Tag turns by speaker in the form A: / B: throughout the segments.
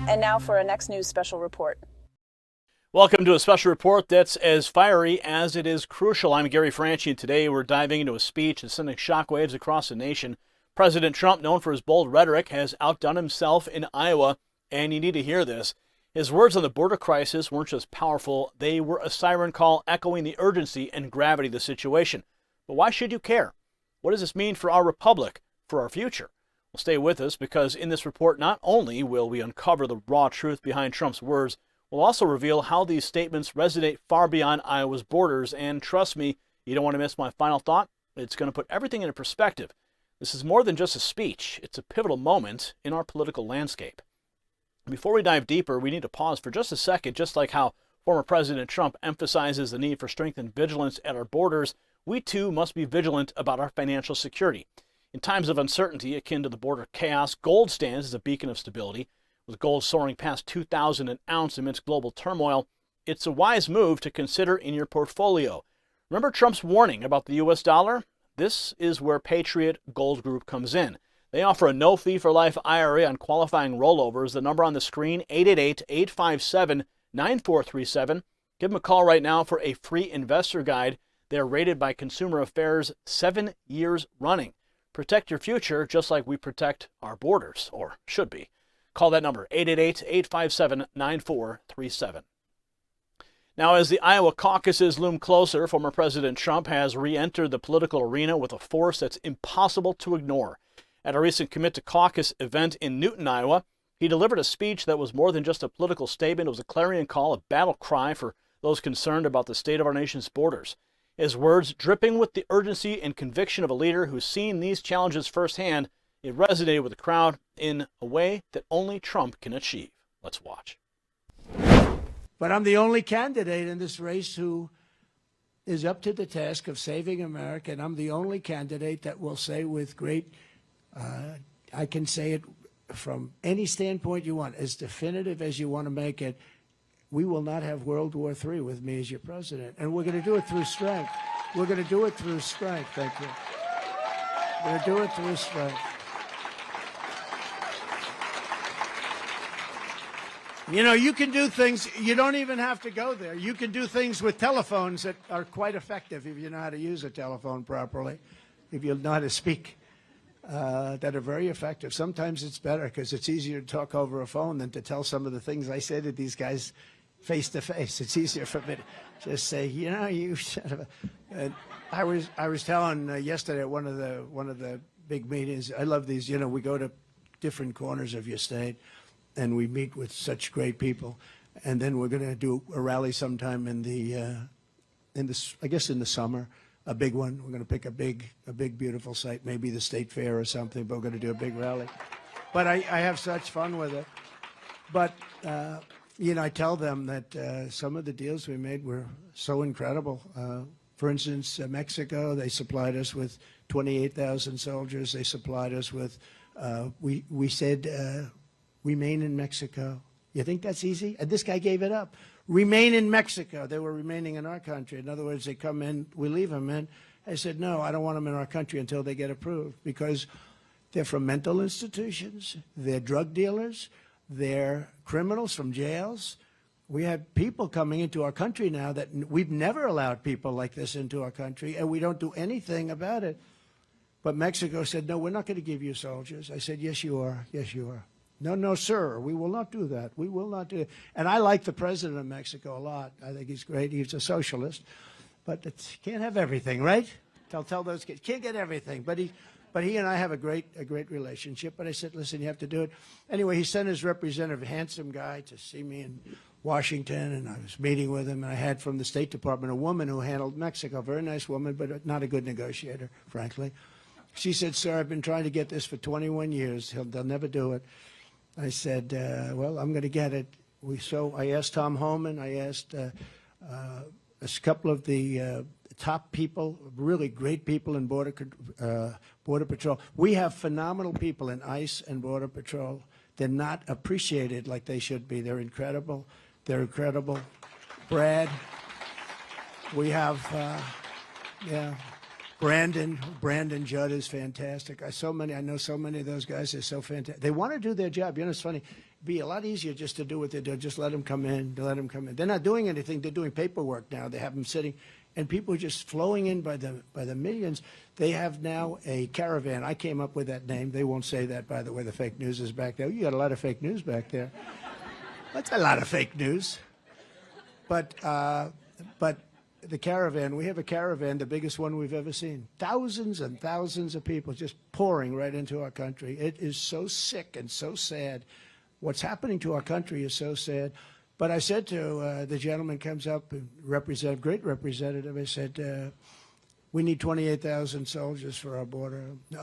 A: And now for our next news special report.
B: Welcome to a special report that's as fiery as it is crucial. I'm Gary Franchi, and today we're diving into a speech that's sending shockwaves across the nation. President Trump, known for his bold rhetoric, has outdone himself in Iowa, and you need to hear this. His words on the border crisis weren't just powerful, they were a siren call echoing the urgency and gravity of the situation. But why should you care? What does this mean for our republic, for our future? Well, stay with us, because in this report, not only will we uncover the raw truth behind Trump's words, we'll also reveal how these statements resonate far beyond Iowa's borders. And trust me, you don't want to miss my final thought. It's going to put everything into perspective. This is more than just a speech. It's a pivotal moment in our political landscape. Before we dive deeper, we need to pause for just a second. Just like how former President Trump emphasizes the need for strengthened vigilance at our borders, we too must be vigilant about our financial security. In times of uncertainty akin to the border chaos, gold stands as a beacon of stability. With gold soaring past $2,000 an ounce amidst global turmoil, it's a wise move to consider in your portfolio. Remember Trump's warning about the U.S. dollar? This is where Patriot Gold Group comes in. They offer a no-fee-for-life IRA on qualifying rollovers. The number on the screen, 888-857-9437. Give them a call right now for a free investor guide. They're rated by Consumer Affairs 7 years running. Protect your future just like we protect our borders, or should be. Call that number, 888-857-9437. Now, as the Iowa caucuses loom closer, former President Trump has re-entered the political arena with a force that's impossible to ignore. At a recent Commit to Caucus event in Newton, Iowa, he delivered a speech that was more than just a political statement. It was a clarion call, a battle cry for those concerned about the state of our nation's borders. His words, dripping with the urgency and conviction of a leader who's seen these challenges firsthand, it resonated with the crowd in a way that only Trump can achieve. Let's watch.
C: But I'm the only candidate in this race who is up to the task of saving America, and I'm the only candidate that will say with great I can say it from any standpoint you want, as definitive as you want to make it. We will not have World War III with me as your president. And we're going to do it through strength. We're going to do it through strength. Thank you. We're going to do it through strength. You know, you can do things, you don't even have to go there. You can do things with telephones that are quite effective if you know how to use a telephone properly, if you know how to speak. That are very effective. Sometimes it's better because it's easier to talk over a phone than to tell some of the things I say to these guys face to face. It's easier for me to just say, you know, you son of a... I was telling yesterday at one of the big meetings. I love these. You know, we go to different corners of your state, and we meet with such great people. And then we're going to do a rally sometime in the summer. A big one. We're going to pick a big, beautiful site, maybe the State Fair or something, but we're going to do a big rally. But I have such fun with it. But, you know, I tell them that some of the deals we made were so incredible. For instance, Mexico, they supplied us with 28,000 soldiers. They supplied us with, we said, remain in Mexico. You think that's easy? And this guy gave it up. Remain in Mexico. They were remaining in our country. In other words, they come in, we leave them in. I said, no, I don't want them in our country until they get approved, because they're from mental institutions, they're drug dealers, they're criminals from jails. We have people coming into our country now that we've never allowed people like this into our country, and we don't do anything about it. But Mexico said, no, we're not going to give you soldiers. I said, yes, you are. Yes, you are. No, no, sir, we will not do that. We will not do it. And I like the president of Mexico a lot. I think he's great. He's a socialist. But you can't have everything, right? Tell those kids, can't get everything. But he and I have a great relationship. But I said, listen, you have to do it. Anyway, he sent his representative, a handsome guy, to see me in Washington. And I was meeting with him. And I had from the State Department a woman who handled Mexico, a very nice woman, but not a good negotiator, frankly. She said, sir, I've been trying to get this for 21 years. They'll never do it. I said, well, I'm going to get it. So I asked Tom Homan. I asked a couple of the top people, really great people in Border Patrol. We have phenomenal people in ICE and Border Patrol. They're not appreciated like they should be. They're incredible. They're incredible. Brad, we have, Brandon Judd is fantastic. I know so many of those guys. They're so fantastic. They want to do their job. You know, it's funny. It'd be a lot easier just to do what they do. Just let them come in. They're not doing anything. They're doing paperwork now. They have them sitting, and people are just flowing in by the millions. They have now a caravan. I came up with that name. They won't say that, by the way. The fake news is back there. You got a lot of fake news back there. That's a lot of fake news. But the caravan, we have a caravan, the biggest one we've ever seen. Thousands and thousands of people just pouring right into our country. It is so sick and so sad. What's happening to our country is so sad. But I said to the gentleman comes up, great representative, I said, we need 28,000 soldiers for our border. No,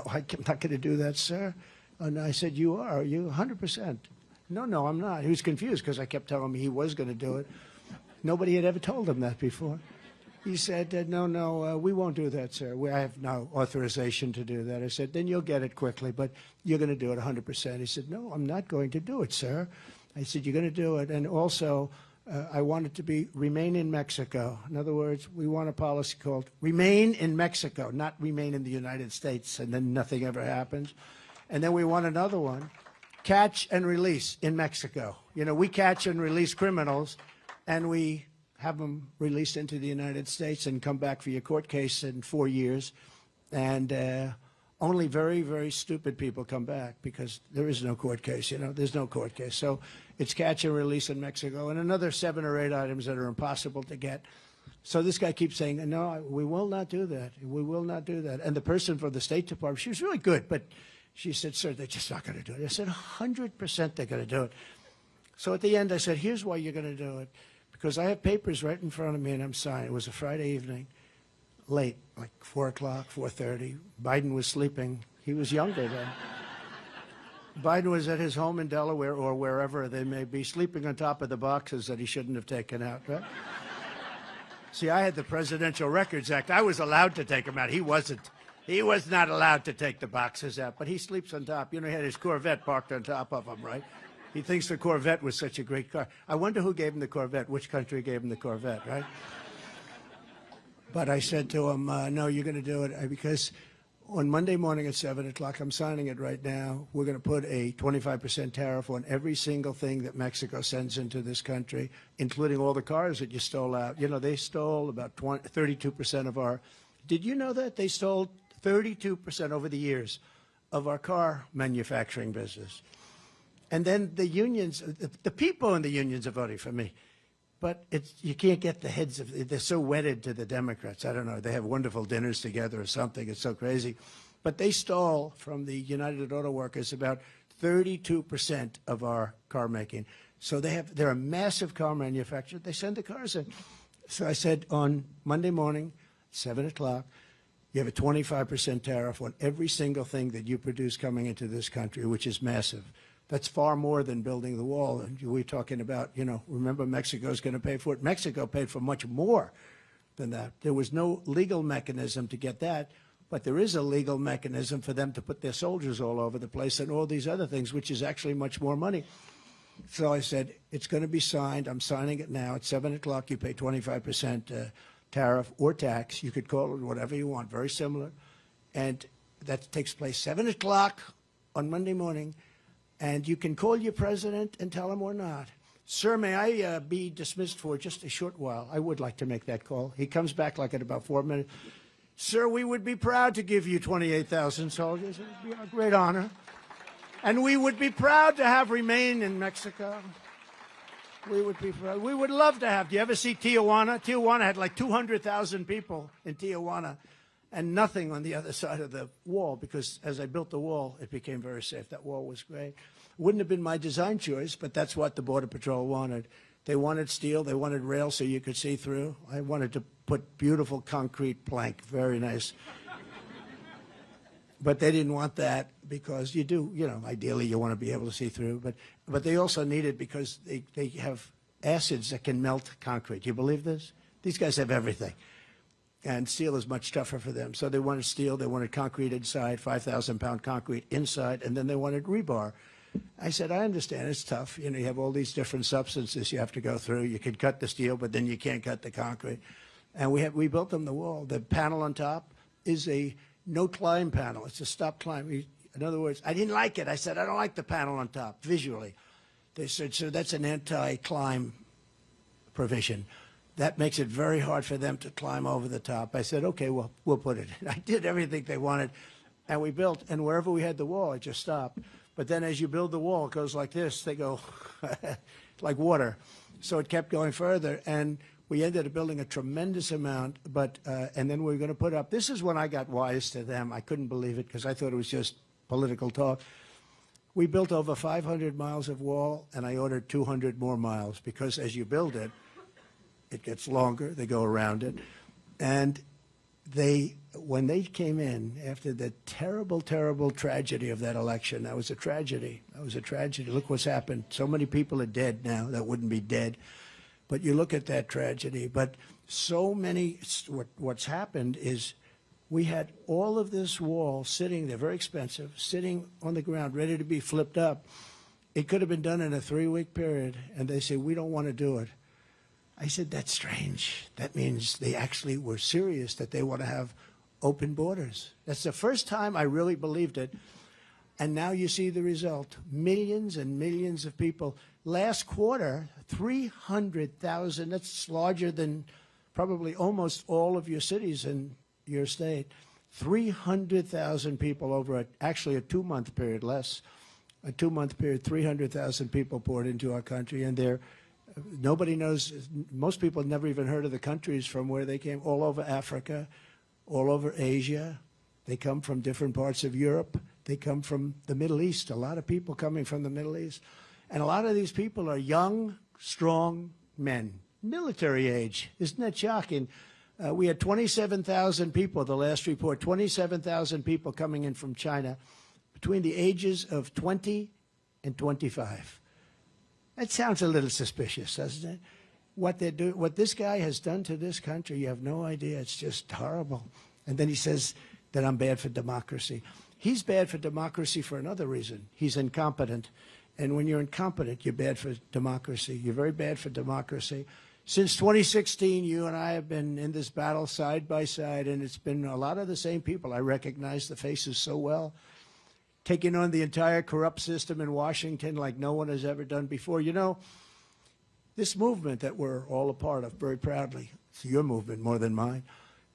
C: I'm not going to do that, sir. And I said, you are? Are you 100%? No, I'm not. He was confused because I kept telling him he was going to do it. Nobody had ever told him that before. He said, no, we won't do that, sir. I have no authorization to do that. I said, then you'll get it quickly, but you're going to do it 100%. He said, no, I'm not going to do it, sir. I said, you're going to do it. And also, I want it to be remain in Mexico. In other words, we want a policy called remain in Mexico, not remain in the United States, and then nothing ever happens. And then we want another one, catch and release in Mexico. You know, we catch and release criminals, and we have them released into the United States and come back for your court case in 4 years. And only very, very stupid people come back because there is no court case, you know, there's no court case. So it's catch and release in Mexico and another 7 or 8 items that are impossible to get. So this guy keeps saying, no, we will not do that. We will not do that. And the person from the State Department, she was really good, but she said, sir, they're just not going to do it. I said, 100% they're going to do it. So at the end, I said, here's why you're going to do it. Because I have papers right in front of me and I'm signing. It was a Friday evening, late, like 4 o'clock, 4:30. Biden was sleeping. He was younger then. Biden was at his home in Delaware or wherever they may be, sleeping on top of the boxes that he shouldn't have taken out, right? See, I had the Presidential Records Act. I was allowed to take them out. He wasn't. He was not allowed to take the boxes out, but he sleeps on top. You know, he had his Corvette parked on top of him, right? He thinks the Corvette was such a great car. I wonder who gave him the Corvette, which country gave him the Corvette, right? But I said to him, no, you're going to do it because on Monday morning at 7 o'clock, I'm signing it right now, we're going to put a 25% tariff on every single thing that Mexico sends into this country, including all the cars that you stole out. You know, they stole about 32% of our, did you know that? They stole 32% over the years of our car manufacturing business. And then the unions, the people in the unions are voting for me. But you can't get the heads of, they're so wedded to the Democrats. I don't know, they have wonderful dinners together or something. It's so crazy. But they stole from the United Auto Workers about 32% of our car making. So they're a massive car manufacturer. They send the cars in. So I said on Monday morning, 7 o'clock, you have a 25% tariff on every single thing that you produce coming into this country, which is massive. That's far more than building the wall. And we're talking about, you know, remember Mexico's going to pay for it. Mexico paid for much more than that. There was no legal mechanism to get that, but there is a legal mechanism for them to put their soldiers all over the place and all these other things, which is actually much more money. So I said, it's going to be signed. I'm signing it now. At 7 o'clock, you pay 25% tariff or tax. You could call it whatever you want, very similar. And that takes place 7 o'clock on Monday morning. And you can call your president and tell him or not. Sir, may I be dismissed for just a short while? I would like to make that call. He comes back like in about 4 minutes. Sir, we would be proud to give you 28,000 soldiers. It would be a great honor. And we would be proud to have remain in Mexico. We would be proud. We would love to have. Do you ever see Tijuana? Tijuana had like 200,000 people in Tijuana. And nothing on the other side of the wall, because as I built the wall, it became very safe. That wall was great. Wouldn't have been my design choice, but that's what the Border Patrol wanted. They wanted steel. They wanted rail so you could see through. I wanted to put beautiful concrete plank, very nice. But they didn't want that because you do, you know, ideally you want to be able to see through. But they also need it because they have acids that can melt concrete. Do you believe this? These guys have everything. And steel is much tougher for them. So they wanted steel, they wanted concrete inside, 5,000-pound concrete inside, and then they wanted rebar. I said, I understand, it's tough. You know, you have all these different substances you have to go through. You can cut the steel, but then you can't cut the concrete. And we built them the wall, the panel on top, is a no climb panel. It's a stop climb. In other words, I didn't like it. I said, I don't like the panel on top visually. They said, so that's an anti-climb provision. That makes it very hard for them to climb over the top. I said, okay, well, we'll put it in. I did everything they wanted, and we built. And wherever we had the wall, it just stopped. But then as you build the wall, it goes like this. They go like water. So it kept going further, and we ended up building a tremendous amount. But and then we were going to put up. This is when I got wise to them. I couldn't believe it because I thought it was just political talk. We built over 500 miles of wall, and I ordered 200 more miles because as you build it, it gets longer. They go around it. And when they came in after the terrible, terrible tragedy of that election, that was a tragedy. That was a tragedy. Look what's happened. So many people are dead now that wouldn't be dead. But you look at that tragedy. But so many, what's happened is we had all of this wall sitting there, very expensive, sitting on the ground, ready to be flipped up. It could have been done in a 3-week period. And they say, we don't want to do it. I said, that's strange. That means they actually were serious that they want to have open borders. That's the first time I really believed it. And now you see the result. Millions and millions of people. Last quarter, 300,000. That's larger than probably almost all of your cities in your state. 300,000 people over actually a 2-month period, less. A 2-month period, 300,000 people poured into our country. And nobody knows, most people have never even heard of the countries from where they came, all over Africa, all over Asia. They come from different parts of Europe. They come from the Middle East, a lot of people coming from the Middle East. And a lot of these people are young, strong men, military age. Isn't that shocking? We had 27,000 people, the last report, 27,000 people coming in from China between the ages of 20 and 25. That sounds a little suspicious, doesn't it? What this guy has done to this country, you have no idea. It's just horrible. And then he says that I'm bad for democracy. He's bad for democracy for another reason. He's incompetent. And when you're incompetent, you're bad for democracy. You're very bad for democracy. Since 2016, you and I have been in this battle side by side, and it's been a lot of the same people. I recognize the faces so well. Taking on the entire corrupt system in Washington like no one has ever done before. You know, this movement that we're all a part of very proudly, it's your movement more than mine,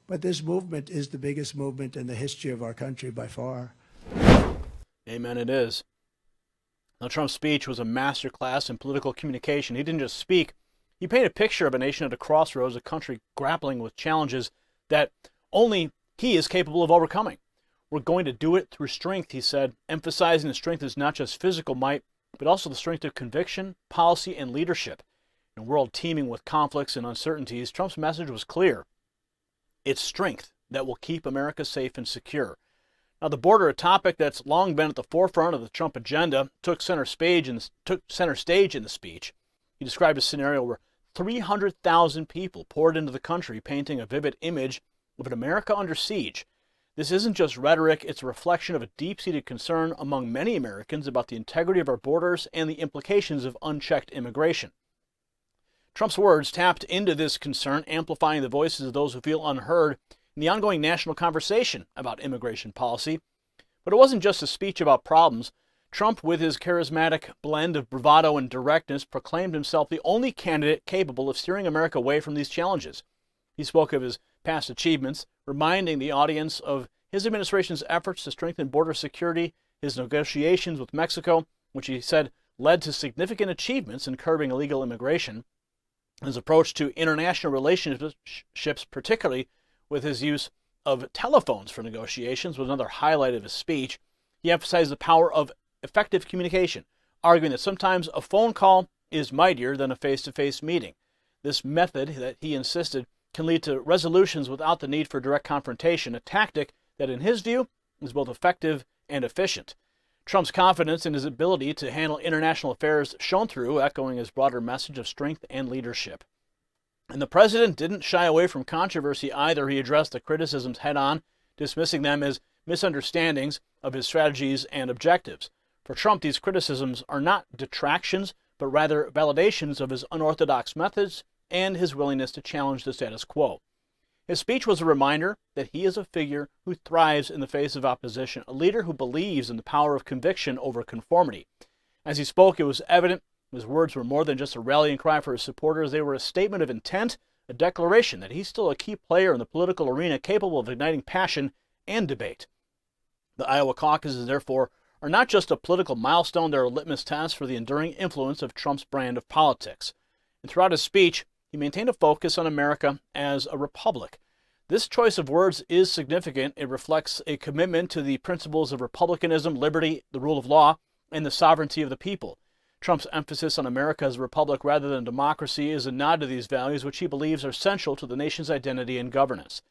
C: but this movement is the biggest movement in the history of our country by far.
B: Amen, it is. Now, Trump's speech was a masterclass in political communication. He didn't just speak. He painted a picture of a nation at a crossroads, a country grappling with challenges that only he is capable of overcoming. We're going to do it through strength, he said, emphasizing the strength is not just physical might, but also the strength of conviction, policy, and leadership. In a world teeming with conflicts and uncertainties, Trump's message was clear. It's strength that will keep America safe and secure. Now, the border, a topic that's long been at the forefront of the Trump agenda, took center stage in the speech. He described a scenario where 300,000 people poured into the country, painting a vivid image of an America under siege. This isn't just rhetoric, it's a reflection of a deep-seated concern among many Americans about the integrity of our borders and the implications of unchecked immigration. Trump's words tapped into this concern, amplifying the voices of those who feel unheard in the ongoing national conversation about immigration policy. But it wasn't just a speech about problems. Trump, with his charismatic blend of bravado and directness, proclaimed himself the only candidate capable of steering America away from these challenges. He spoke of his past achievements, reminding the audience of his administration's efforts to strengthen border security, his negotiations with Mexico, which he said led to significant achievements in curbing illegal immigration, his approach to international relationships, particularly with his use of telephones for negotiations, was another highlight of his speech. He emphasized the power of effective communication, arguing that sometimes a phone call is mightier than a face-to-face meeting. This method, that he insisted, can lead to resolutions without the need for direct confrontation, a tactic that, in his view, is both effective and efficient. Trump's confidence in his ability to handle international affairs shone through, echoing his broader message of strength and leadership. And the president didn't shy away from controversy either. He addressed the criticisms head-on, dismissing them as misunderstandings of his strategies and objectives. For Trump, these criticisms are not detractions, but rather validations of his unorthodox methods and his willingness to challenge the status quo. His speech was a reminder that he is a figure who thrives in the face of opposition, a leader who believes in the power of conviction over conformity. As he spoke, it was evident his words were more than just a rallying cry for his supporters. They were a statement of intent, a declaration that he's still a key player in the political arena capable of igniting passion and debate. The Iowa caucuses, therefore, are not just a political milestone, they're a litmus test for the enduring influence of Trump's brand of politics. And throughout his speech, he maintained a focus on America as a republic. This choice of words is significant. It reflects a commitment to the principles of republicanism, liberty, the rule of law, and the sovereignty of the people. Trump's emphasis on America as a republic rather than democracy is a nod to these values, which he believes are central to the nation's identity and governance.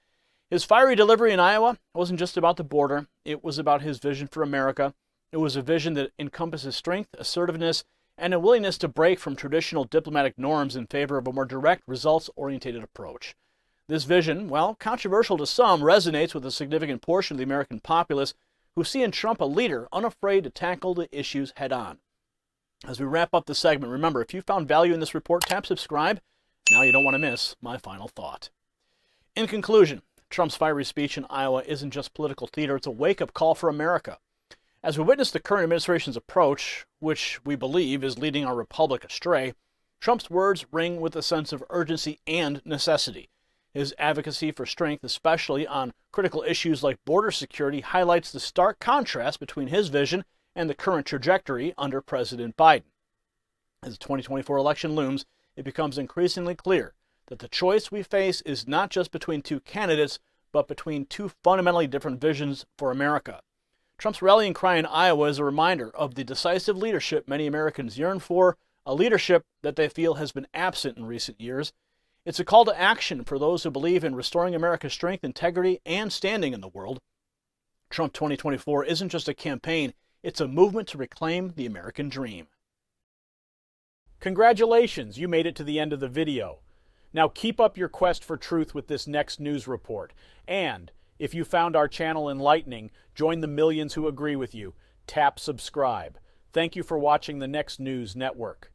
B: His fiery delivery in Iowa wasn't just about the border. It was about his vision for America. It was a vision that encompasses strength, assertiveness, and a willingness to break from traditional diplomatic norms in favor of a more direct, results-oriented approach. This vision, while controversial to some, resonates with a significant portion of the American populace who see in Trump a leader unafraid to tackle the issues head-on. As we wrap up the segment, remember, if you found value in this report, tap subscribe. Now you don't want to miss my final thought. In conclusion, Trump's fiery speech in Iowa isn't just political theater, it's a wake-up call for America. As we witness the current administration's approach, which we believe is leading our republic astray, Trump's words ring with a sense of urgency and necessity. His advocacy for strength, especially on critical issues like border security, highlights the stark contrast between his vision and the current trajectory under President Biden. As the 2024 election looms, it becomes increasingly clear that the choice we face is not just between two candidates, but between two fundamentally different visions for America. Trump's rallying cry in Iowa is a reminder of the decisive leadership many Americans yearn for, a leadership that they feel has been absent in recent years. It's a call to action for those who believe in restoring America's strength, integrity, and standing in the world. Trump 2024 isn't just a campaign, it's a movement to reclaim the American dream.
D: Congratulations, you made it to the end of the video. Now keep up your quest for truth with this next news report. And if you found our channel enlightening, join the millions who agree with you. Tap subscribe. Thank you for watching the Next News Network.